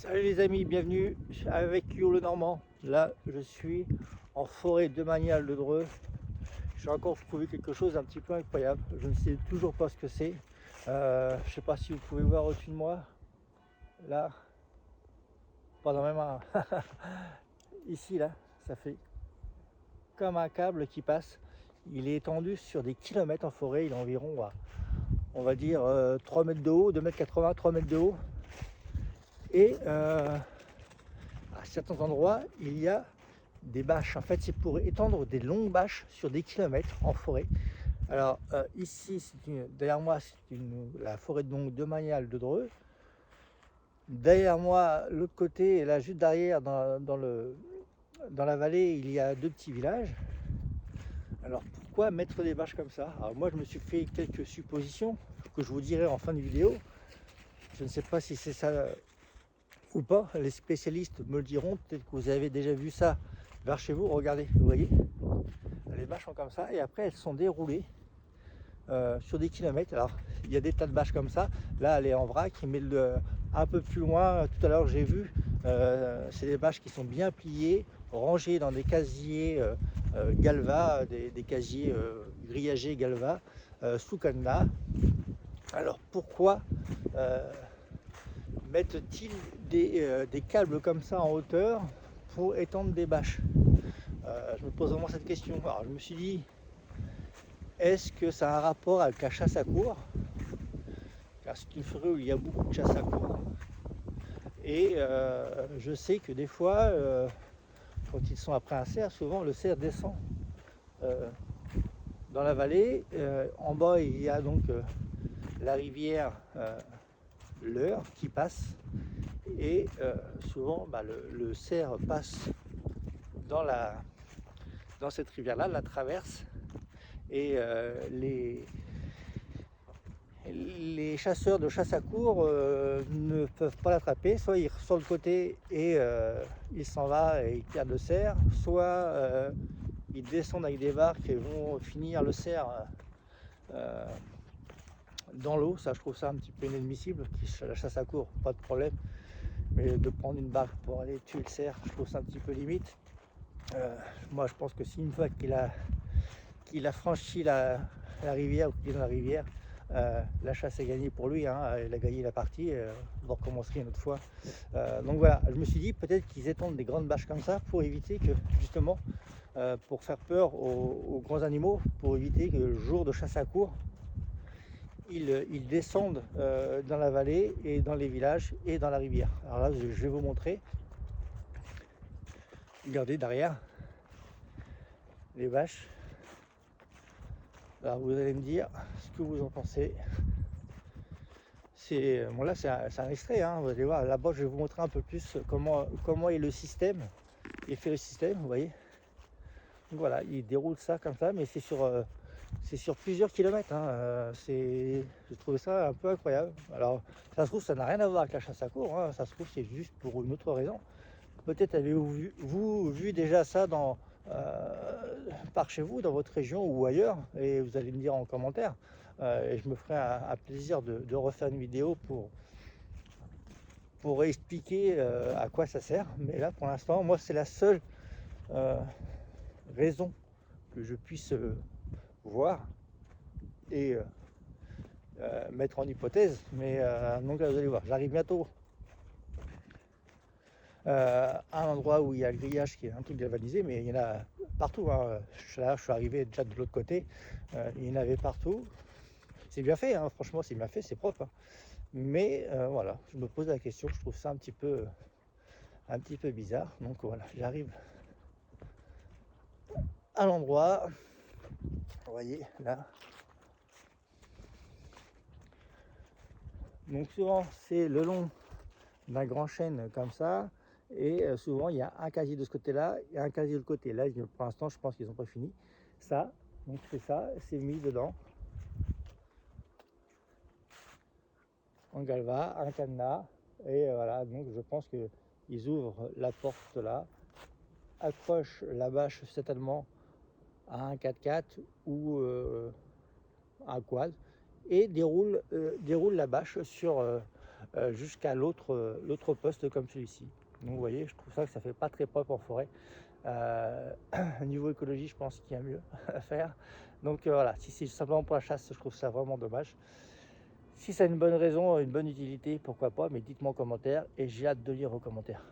Salut les amis, bienvenue avec Yo le Normand. Là, je suis en forêt domaniale de Dreux. J'ai encore trouvé quelque chose d'un petit peu incroyable. Je ne sais toujours pas ce que c'est. Je ne sais pas si vous pouvez voir au-dessus de moi. Là, pas dans mes mains. Ici, là, ça fait comme un câble qui passe. Il est étendu sur des kilomètres en forêt. Il est environ, on va dire, 3 mètres de haut, 2,80 m, 3 mètres de haut. Et à certains endroits, il y a des bâches. En fait, c'est pour étendre des longues bâches sur des kilomètres en forêt. Alors ici, derrière moi, c'est la forêt domaniale de Dreux. Derrière moi, l'autre côté, et là juste derrière, dans la vallée, il y a deux petits villages. Alors pourquoi mettre des bâches comme ça? Alors moi, je me suis fait quelques suppositions que je vous dirai en fin de vidéo. Je ne sais pas si c'est ça ou pas. Les spécialistes me le diront. Peut-être que vous avez déjà vu ça vers chez vous. Regardez, vous voyez, les bâches sont comme ça et après elles sont déroulées sur des kilomètres. Alors il y a des tas de bâches comme ça. Là elle est en vrac, mais un peu plus loin, tout à l'heure j'ai vu, c'est des bâches qui sont bien pliées, rangées dans des casiers Galva, des casiers grillagés Galva sous cadenas. Alors pourquoi mettent-ils des câbles comme ça en hauteur pour étendre des bâches? Je me pose vraiment cette question. Alors je me suis dit, est-ce que ça a un rapport avec la chasse à courre? Car c'est une forêt où il y a beaucoup de chasse à courre. Et je sais que des fois, quand ils sont après un cerf, souvent le cerf descend dans la vallée. En bas, il y a donc la rivière l'Eure qui passe. Et souvent, le cerf passe dans cette rivière-là, la traverse. Et les chasseurs de chasse à courre ne peuvent pas l'attraper, soit il sur le côté et il s'en va et il perd le cerf, soit ils descendent avec des barques et vont finir le cerf dans l'eau. Ça, je trouve ça un petit peu inadmissible. La chasse à courre, pas de problème, mais de prendre une barque pour aller tuer le cerf, je trouve ça un petit peu limite. Moi, je pense que si une fois qu'il a franchi la rivière ou qu'il est dans la rivière, la chasse est gagnée pour lui, hein, il a gagné la partie, on recommencerait une autre fois. Donc voilà, je me suis dit peut-être qu'ils étendent des grandes bâches comme ça pour éviter que, justement, pour faire peur aux grands animaux, pour éviter que le jour de chasse à courre, ils descendent dans la vallée et dans les villages et dans la rivière. Alors là, je vais vous montrer. Regardez derrière les bâches. Alors vous allez me dire ce que vous en pensez. Bon, là c'est un extrait, hein, vous allez voir. Là-bas, je vais vous montrer un peu plus comment est le système, est fait le système, vous voyez. Donc voilà, il déroule ça comme ça, mais c'est sur plusieurs kilomètres, hein. J'ai trouvé ça un peu incroyable. Alors ça se trouve, ça n'a rien à voir avec la chasse à courre, hein. Ça se trouve, c'est juste pour une autre raison. Peut-être avez-vous vu déjà ça par chez vous, dans votre région ou ailleurs, et vous allez me dire en commentaire. Et je me ferai un plaisir de refaire une vidéo pour expliquer à quoi ça sert. Mais là, pour l'instant, moi, c'est la seule raison que je puisse voir et mettre en hypothèse. Mais donc là, vous allez voir, j'arrive bientôt à un endroit où il y a le grillage qui est un truc galvanisé, mais il y en a partout, hein. Là, je suis arrivé déjà de l'autre côté, il y en avait partout. C'est bien fait, hein, franchement, c'est bien fait, c'est propre, hein. Mais voilà, je me pose la question, je trouve ça un petit peu bizarre. Donc voilà, j'arrive à l'endroit, vous voyez là. Donc souvent c'est le long d'un grand chêne comme ça, et souvent il y a un casier de ce côté-là et un casier de l'autre côté. Là, pour l'instant, je pense qu'ils n'ont pas fini ça. Donc c'est ça, c'est mis dedans en galva, un cadenas, et voilà. Donc je pense que ils ouvrent la porte là, accrochent la bâche certainement à un 4x4 ou un quad, et déroulent la bâche sur jusqu'à l'autre poste comme celui-ci. Donc vous voyez, je trouve ça que ça fait pas très propre en forêt. Au niveau écologie, je pense qu'il y a mieux à faire. Donc voilà, si c'est simplement pour la chasse, je trouve ça vraiment dommage. Si ça a une bonne raison, une bonne utilité, pourquoi pas, mais dites-moi en commentaire et j'ai hâte de lire vos commentaires.